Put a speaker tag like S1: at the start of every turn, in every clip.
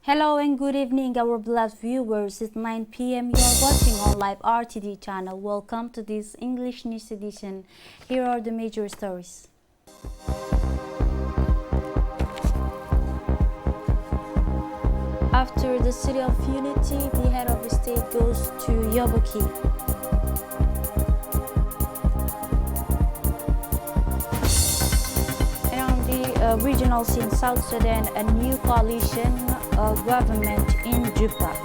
S1: Hello and good evening, our beloved viewers. It's 9 p.m. You are watching on live RTD channel. Welcome to this English news edition. Here are the major stories. After the City of Unity, the head of the state goes to Yabuki. And on the regional scene, South Sudan, a new coalition government in Juba.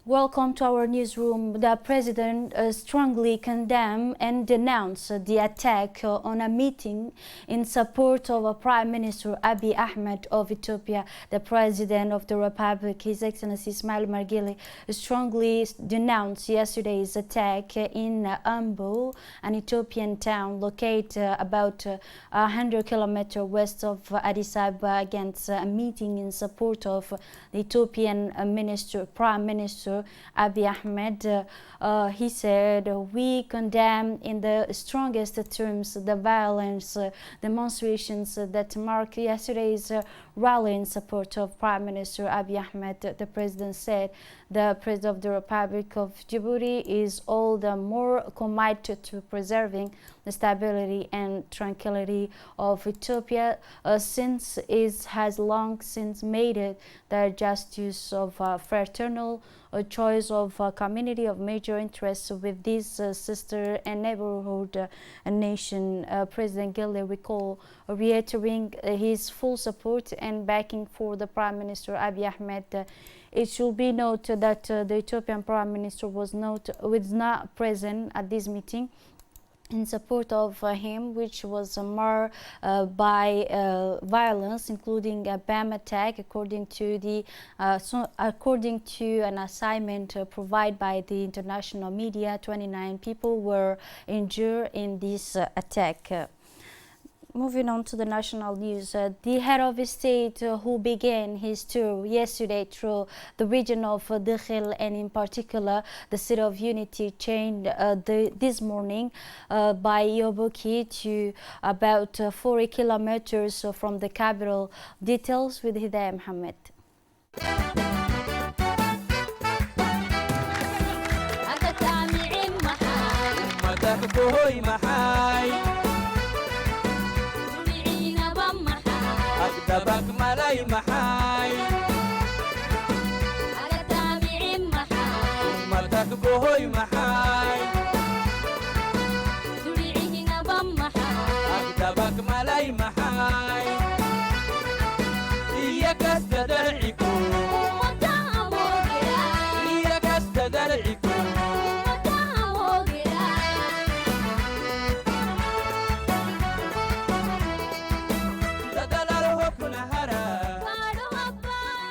S1: Welcome to our newsroom. The president strongly condemned and denounced the attack on a meeting in support of Prime Minister Abiy Ahmed of Ethiopia. The president of the Republic, His Excellency Ismail Margile, strongly denounced yesterday's attack in Ambo, an Ethiopian town located about 100 kilometers west of Addis Ababa, against a meeting in support of the Ethiopian Prime Minister Abiy Ahmed. He said, "We condemn in the strongest terms the violence demonstrations that marked yesterday's rally in support of Prime Minister Abiy Ahmed." The president said the President of the Republic of Djibouti is all the more committed to preserving the stability and tranquility of Ethiopia, since it has long since made it the just use of fraternal choice of a community of major interest with this sister and neighborhood nation. President Gile recalled, reiterating his full support and backing for the Prime Minister Abiy Ahmed. It should be noted that the Ethiopian Prime Minister was not present at this meeting in support of him, which was marred by violence, including a BAM attack, according to an assignment provided by the international media. 29 people were injured in this attack. Moving on to the national news, the head of state who began his tour yesterday through the region of Dakhil and in particular the City of Unity changed this morning by Yabuki to about 40 kilometers from the capital. Details with Hidayah Mohammed.
S2: دبك ملاي محاي على تابعين محاي مرتك بوهي محاي تريعي نبم محاي دبك ملاي محاي إياك استدرعكو ومتعمو قراي إياك استدرعكو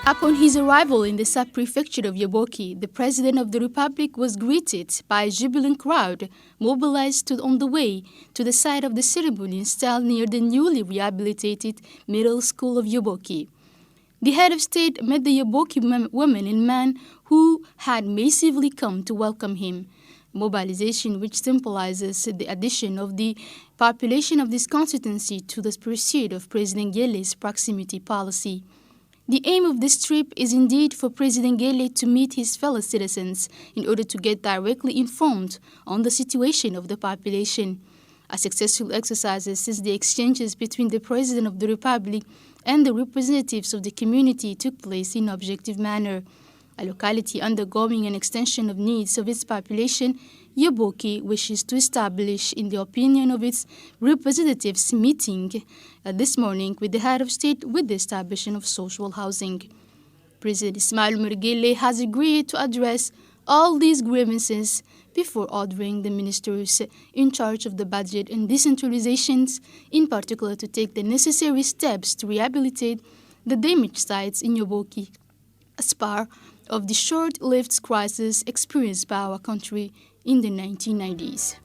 S3: Upon his arrival in the sub-prefecture of Yaboki, the President of the Republic was greeted by a jubilant crowd mobilized on the way to the site of the ceremony installed near the newly rehabilitated Middle School of Yaboki. The head of state met the Yaboki women and men who had massively come to welcome him. Mobilization which symbolizes the addition of the population of this constituency to the pursuit of President Gele's proximity policy. The aim of this trip is indeed for President Gele to meet his fellow citizens in order to get directly informed on the situation of the population. A successful exercise since the exchanges between the President of the Republic and the representatives of the community took place in an objective manner. A locality undergoing an extension of needs of its population, Yaboki wishes to establish, in the opinion of its representatives, meeting this morning with the head of state with the establishment of social housing. President Ismail Margile has agreed to address all these grievances before ordering the ministers in charge of the budget and decentralizations, in particular to take the necessary steps to rehabilitate the damaged sites in Yaboki as part of the short-lived crisis experienced by our country in the 1990s.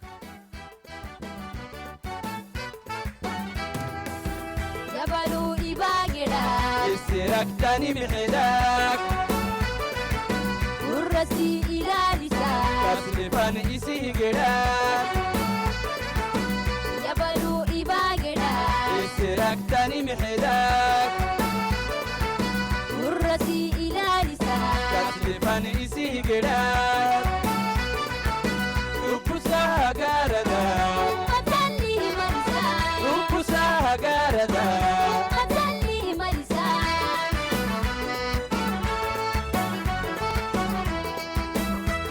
S2: Stefan Isigera Upusa Garada
S4: Matali Marisa
S2: Upusa Garada
S4: Matali Marisa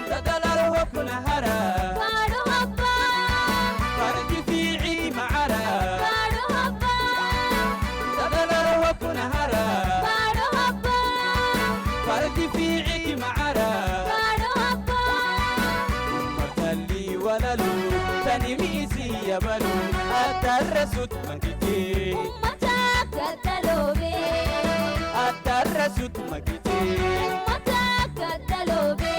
S2: Tadalar Hopuna Hara
S4: Paro Hoppa
S2: Farji Fi'i Ma'ara
S4: Paro Hoppa
S2: Tadalar Hopuna Hara
S4: Paro Hoppa
S2: Farji Fi'i Ma'ara
S4: Paro Hoppa
S2: Matali Walalu Tanimisi Yabalu Atarasut Makite
S4: Ummata Katalobe
S2: Atarasut Makite
S4: Ummata Katalobe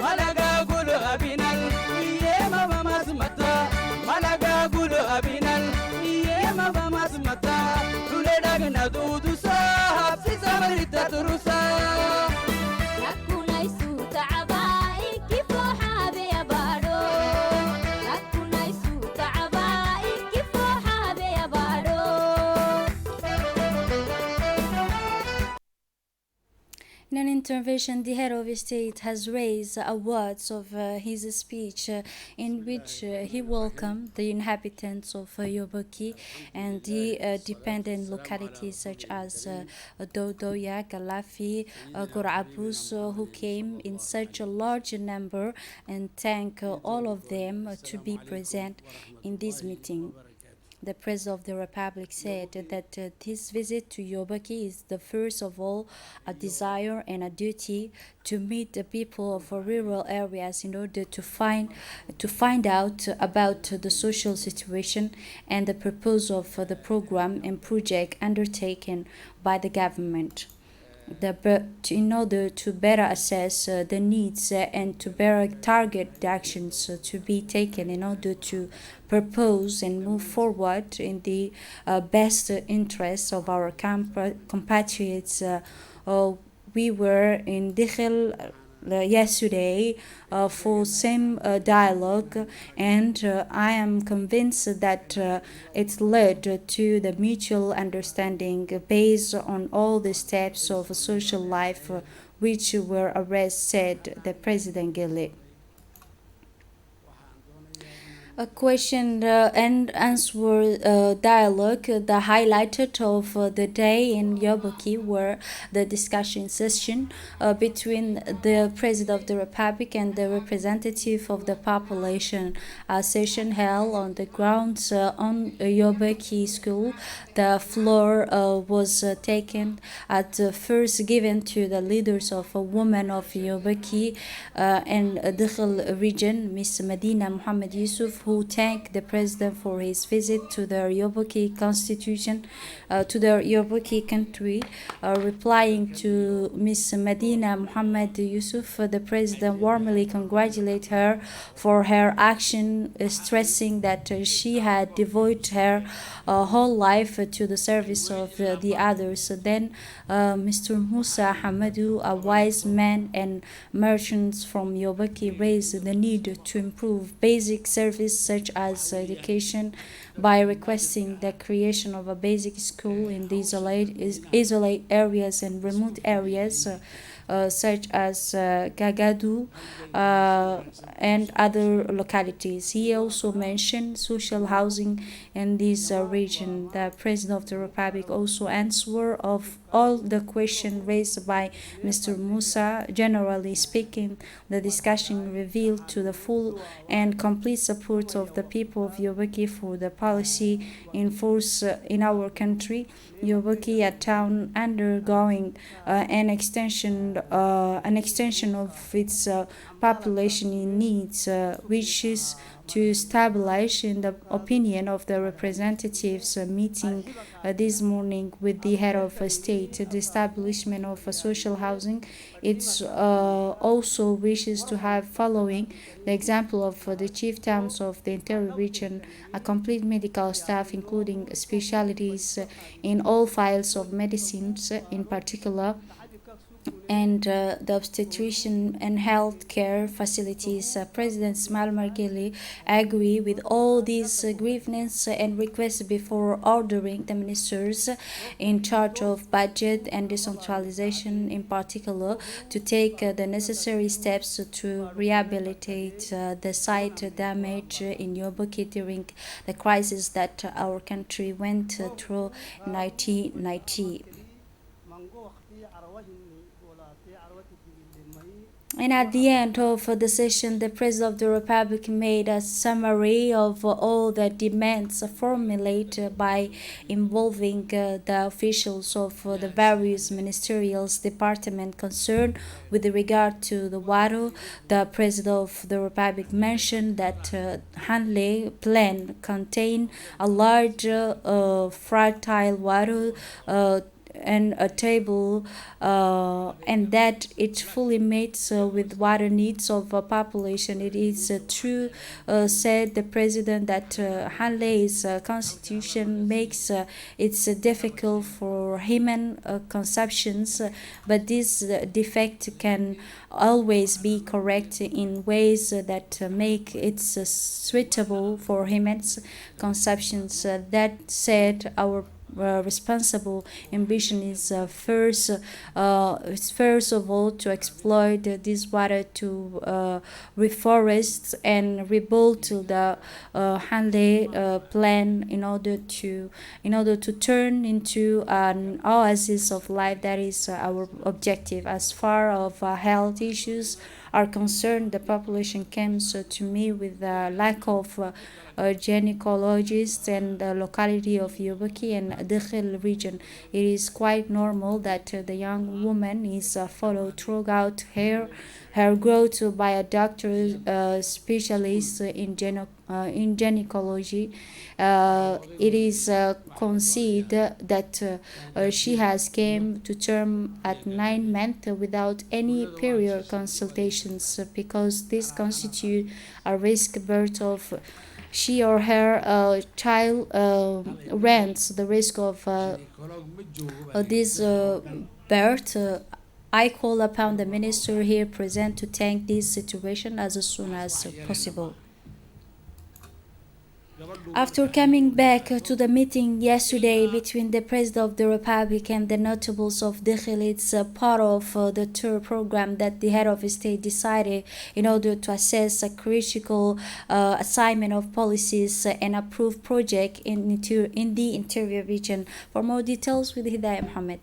S2: Malaga Gulu Abinal Yema Masmata Malaga Gulu Abinal Yema Masmata Tuledagna Dudusa Hapsisa Marita Turusa
S4: Hakuna isu ta'aba ikifo habe abado Hakuna isu ta'aba ikifo habe abado
S1: In an intervention, the head of state has raised words of his speech in which he welcomed the inhabitants of Yoboki and the dependent localities such as Dodoya, Galafi, Gorabus, who came in such a large number, and thank all of them to be present in this meeting. The President of the Republic said that this visit to Yobaki is the first of all a desire and a duty to meet the people of rural areas in order to find out about the social situation and the purpose of the program and project undertaken by the government. In order to better assess the needs and to better target the actions to be taken in order to propose and move forward in the best interests of our compatriots. We were in Dikhil yesterday for same dialogue, and I am convinced that it led to the mutual understanding based on all the steps of social life which were addressed, said the President Gile. A question and answer dialogue. The highlighted of the day in Yoboki were the discussion session between the President of the Republic and the representative of the population. A session held on the grounds on Yoboki School. The floor was taken at first given to the leaders of women of Yoboki and Dikhil region, Miss Medina Muhammad Yusuf, who thanked the president for his visit to the Yoboki constitution, to the Yoboki country. Replying to Miss Medina Muhammad Yusuf, the president warmly congratulated her for her action, stressing that she had devoted her whole life to the service of the others. Then Mr. Musa Hamadu, a wise man and merchants from Yoboki, raised the need to improve basic service such as education by requesting the creation of a basic school in the isolated areas and remote areas such as Gagadu and other localities. He also mentioned social housing in this region. The President of the Republic also answered of all the questions raised by Mr. Musa. Generally speaking, the discussion revealed to the full and complete support of the people of Yoboki for the policy in force in our country. Yoboki, a town undergoing an extension of its population needs, which is to establish, in the opinion of the representatives meeting this morning with the head of state, the establishment of social housing. It also wishes to have, following the example of the chief towns of the interior region, a complete medical staff, including specialties in all fields of medicines, in particular and the obstetrician and health care facilities. President Ismail Margili agree with all these grievances and requests before ordering the ministers in charge of budget and decentralization in particular to take the necessary steps to rehabilitate the site damage in Yoboki during the crisis that our country went through in 1990. And at the end of the session, the President of the Republic made a summary of all the demands formulated by involving the officials of the various ministerial departments concerned with regard to the water. The President of the Republic mentioned that Anglais plan contain a large fertile water and a table and that it fully meets with water needs of a population. It is true, said the president, that Anglais constitution makes it difficult for human consumptions, but this defect can always be corrected in ways that make it suitable for human consumptions. That said, our responsible ambition is first of all to exploit this water to reforest and rebuild the Anglais plan in order to turn into an oasis of life. That is our objective. As far as health issues are concerned, the population comes to me with a lack of gynecologists and the locality of Yoboki and Dakhil region. It is quite normal that the young woman is followed throughout her growth by a doctor specialist in gynecology. It is considered that she has came to term at 9 months without any period consultations because this constitutes a risk birth of she or her child runs the risk of this birth. I call upon the minister here present to take this situation as soon as possible. After coming back to the meeting yesterday between the President of the Republic and the notables of Dakhil, it's part of the tour program that the head of state decided in order to assess a critical assignment of policies and approve project in the interior region. For more details, with Hidayah Mohammed.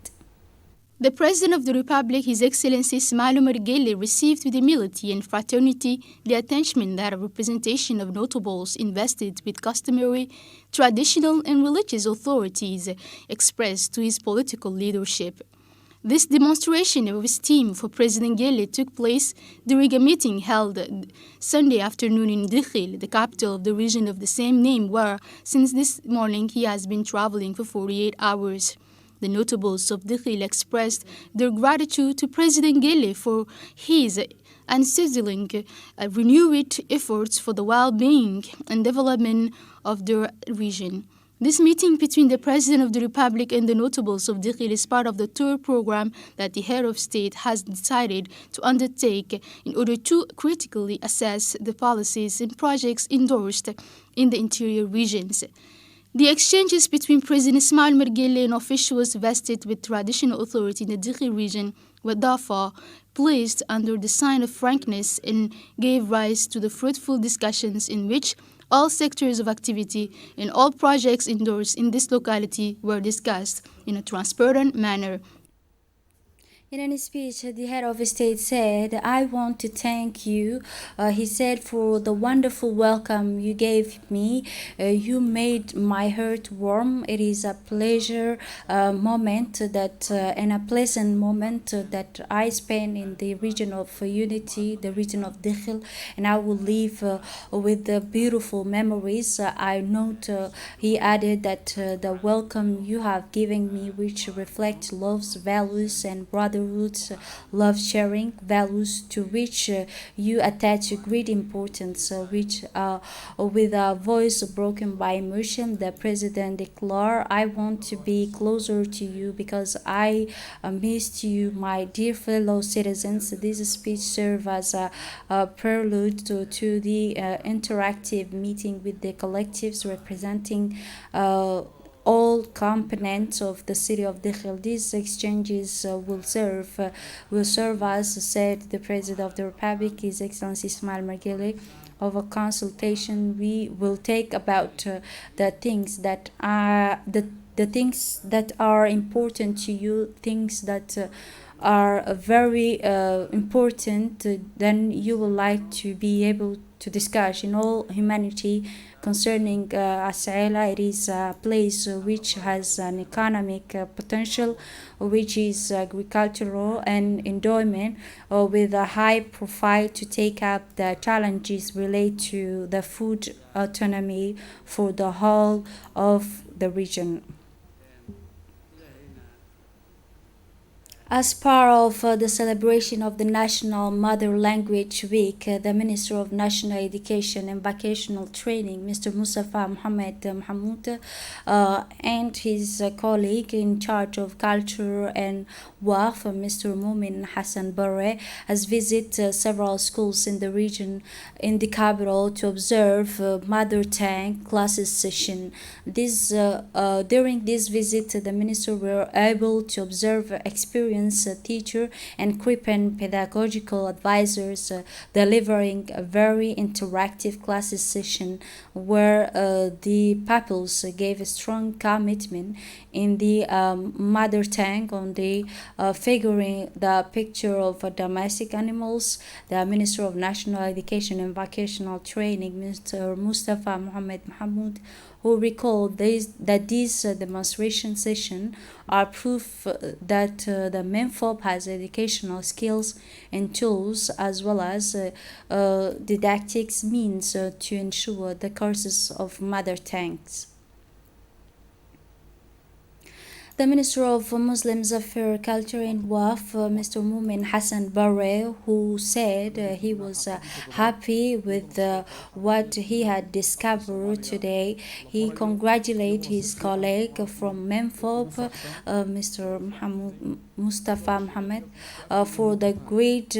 S3: The President of the Republic, His Excellency Ismail Omar Guelleh, received with humility and fraternity the attention that a representation of notables invested with customary, traditional and religious authorities expressed to his political leadership. This demonstration of esteem for President Guelleh took place during a meeting held Sunday afternoon in Dakhil, the capital of the region of the same name, where since this morning he has been traveling for 48 hours. The notables of Dakhil expressed their gratitude to President Guelleh for his unceasing renewed efforts for the well-being and development of their region. This meeting between the President of the Republic and the notables of Dakhil is part of the tour program that the head of state has decided to undertake in order to critically assess the policies and projects endorsed in the interior regions. The exchanges between President Ismail Omar Guelleh and officials vested with traditional authority in the Dakhil region were therefore placed under the sign of frankness and gave rise to the fruitful discussions in which all sectors of activity and all projects endorsed in this locality were discussed in a transparent manner.
S1: In a speech, the head of state said, "I want to thank you," he said, "for the wonderful welcome you gave me. You made my heart warm. It is a pleasure moment that and a pleasant moment that I spend in the region of unity, the region of Dakhil, and I will leave with the beautiful memories." I note, he added, that the welcome you have given me, which reflects love's values and brotherhood brotherhood, love sharing, values to which you attach great importance, which with a voice broken by emotion, the president declared, I want to be closer to you because I missed you, my dear fellow citizens. This speech served as a prelude to the interactive meeting with the collectives representing all components of the city of Dakhil. These exchanges will serve as said the President of the Republic, His Excellency Ismail Margele, of a consultation we will take about the things that are the things that are important to you, things that are very important, then you would like to be able to discuss in all humanity concerning Asaila. It is a place which has an economic potential, which is agricultural and endowment, with a high profile to take up the challenges related to the food autonomy for the whole of the region. As part of the celebration of the National Mother Language Week, the Minister of National Education and Vocational Training, Mr. Mustafa Mohamed Mahmoud, and his colleague in charge of culture and WAF, Mr. Mumin Hassan Barre, has visited several schools in the region in the capital to observe mother tongue classes session. During this visit, the minister were able to observe experienced teacher and equipped pedagogical advisors delivering a very interactive classes session where the pupils gave a strong commitment in the mother tongue on the figuring the picture of domestic animals. The Minister of National Education and Vocational Training, Mr. Mustafa Mohamed Mahmoud, who recalled that these demonstration sessions are proof that the MENFOP has educational skills and tools as well as didactics means to ensure the courses of mother tongues. The Minister of Muslims Affairs, Culture and WAF, Mr. Mumin Hassan Barre, who said he was happy with what he had discovered today. He congratulated his colleague from MENFOP, Mr. Mustafa Mohamed, for the great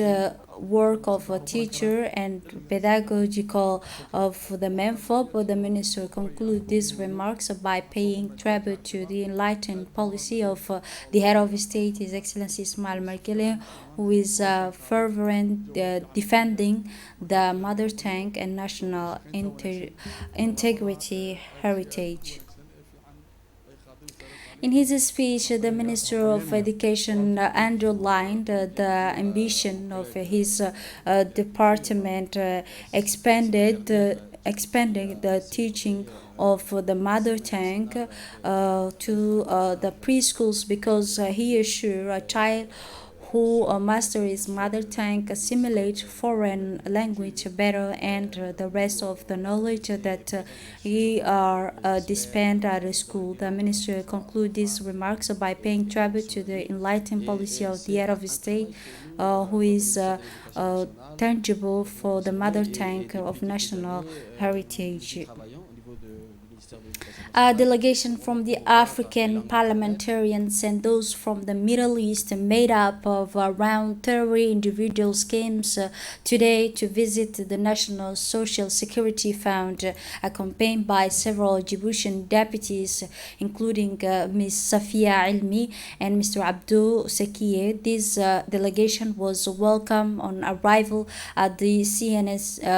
S1: work of a teacher and pedagogical of the MENFOP. The minister concluded these remarks by paying tribute to the enlightened policy of the head of state, His Excellency Ismail Margele, who is fervent defending the mother tongue and national integrity heritage. In his speech, the Minister of Education underlined the ambition of his department, expanding the teaching of the mother tongue to the preschools because he assured a child who master his mother tongue assimilate foreign language better and the rest of the knowledge that he are dispensed at the school. The minister concludes these remarks by paying tribute to the enlightened policy of the head of state, who is tangible for the mother tongue of national heritage. A delegation from the African parliamentarians and those from the Middle East made up of around 30 individuals came today to visit the National Social Security Fund, accompanied by several Djiboutian deputies, including Ms. Safia Ilmi and Mr. Abdou Sekiye. This delegation was welcomed on arrival at the CNSS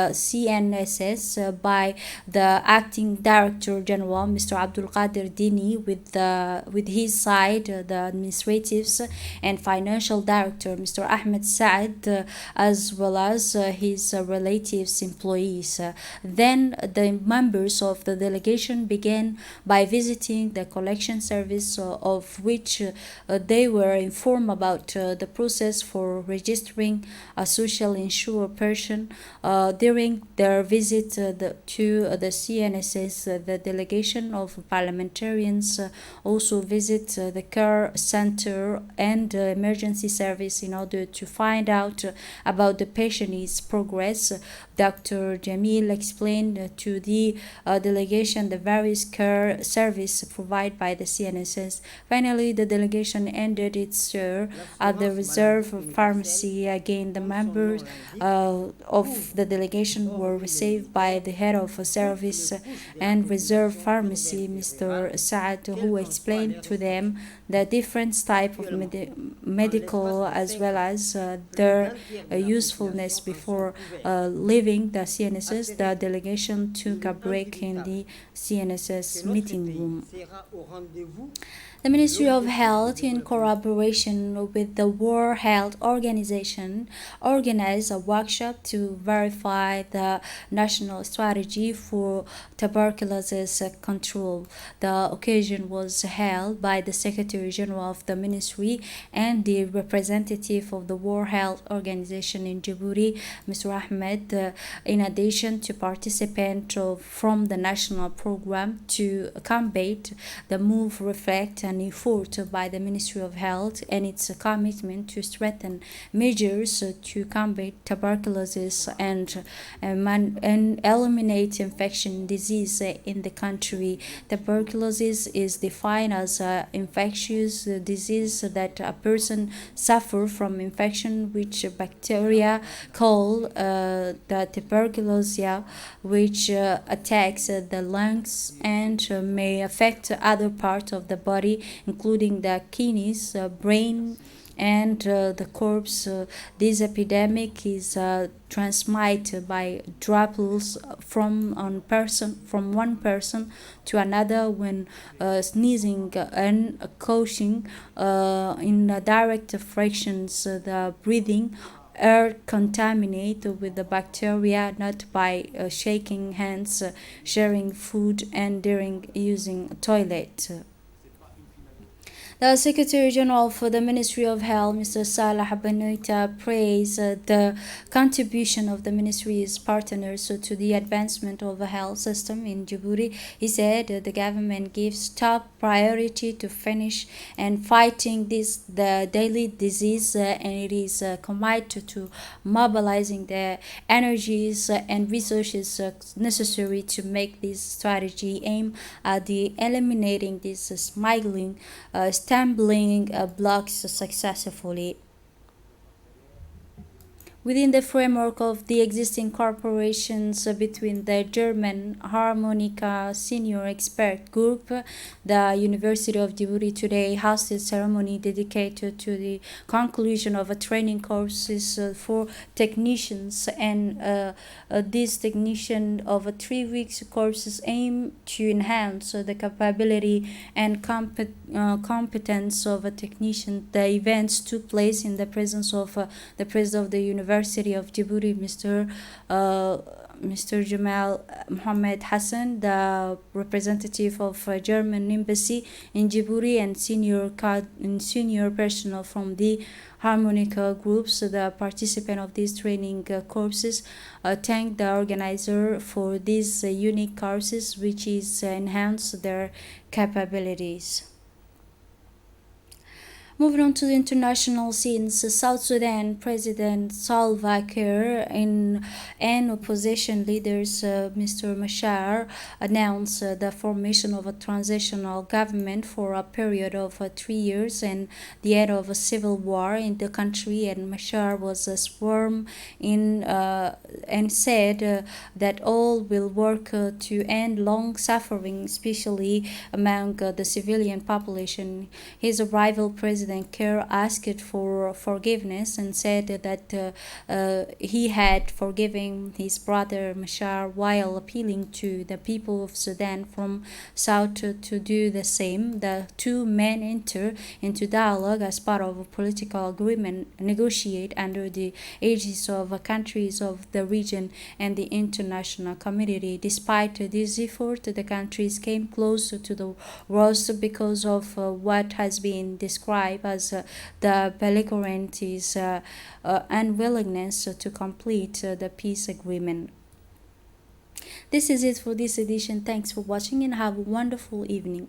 S1: by the acting Director General, Mr. Abdul Qadir Dini, with his side, the administratives and financial director, Mr. Ahmed Saad, as well as his relatives, employees. Then the members of the delegation began by visiting the collection service, of which they were informed about the process for registering a social insured person. During their visit to the CNSS, the delegation of parliamentarians also visit the care center and emergency service in order to find out about the patient's progress. Dr. Jamil explained to the delegation the various care service provided by the CNSS. Finally, the delegation ended its tour at the reserve pharmacy. Again, the members of the delegation were received by the head of a service and reserve pharmacy, Mr. Saad, who explained to them the different type of medical as well as their usefulness. Before leaving the CNSS, the delegation took a break in the CNSS meeting room. The Ministry of Health, in collaboration with the World Health Organization, organized a workshop to verify the national strategy for tuberculosis control. The occasion was held by the Secretary General of the Ministry and the representative of the World Health Organization in Djibouti, Mr. Ahmed, in addition to participants from the national program to combat the move reflect an effort by the Ministry of Health and its commitment to strengthen measures to combat tuberculosis and eliminate infection disease in the country. Tuberculosis is defined as an infectious disease that a person suffers from infection which bacteria called the tuberculosis, which attacks the lungs and may affect other parts of the body, including the kidneys, brain, and the corpse. This epidemic is transmitted by droplets from one person to another when sneezing and coughing in direct frictions. The breathing air contaminated with the bacteria, not by shaking hands, sharing food, and during using toilet. The Secretary General for the Ministry of Health, Mr. Salah Benoita, praised the contribution of the ministry's partners to the advancement of the health system in Djibouti. He said the government gives top priority to finish and fighting the daily disease, and it is committed to mobilizing the energies and resources necessary to make this strategy aim at the eliminating this smuggling stumbling blocks successfully. Within the framework of the existing corporations between the German Harmonica Senior Expert Group, the University of Djibouti today hosted a ceremony dedicated to the conclusion of a training courses for technicians, and this technician of a 3 weeks courses aim to enhance the capability and competence of a technician. The events took place in the presence of the president of the University of Djibouti, Mr. Jamal Mohammed Hassan, the representative of German embassy in Djibouti, and senior personnel from the Harmonica groups. The participant of these training courses thanked the organizer for these unique courses, which is enhance their capabilities. Moving on to the international scenes, South Sudan President Salva Kiir and opposition leaders Mr. Machar announced the formation of a transitional government for a period of 3 years and the end of a civil war in the country. And Machar was sworn in and said that all will work to end long suffering, especially among the civilian population. His rival President Kiir asked for forgiveness and said that he had forgiven his brother Machar while appealing to the people of Sudan from South to do the same. The two men enter into dialogue as part of a political agreement negotiated under the aegis of countries of the region and the international community. Despite this effort, the countries came closer to the worst because of what has been described as the belligerents' unwillingness to complete the peace agreement. This is it for this edition. Thanks for watching and have a wonderful evening.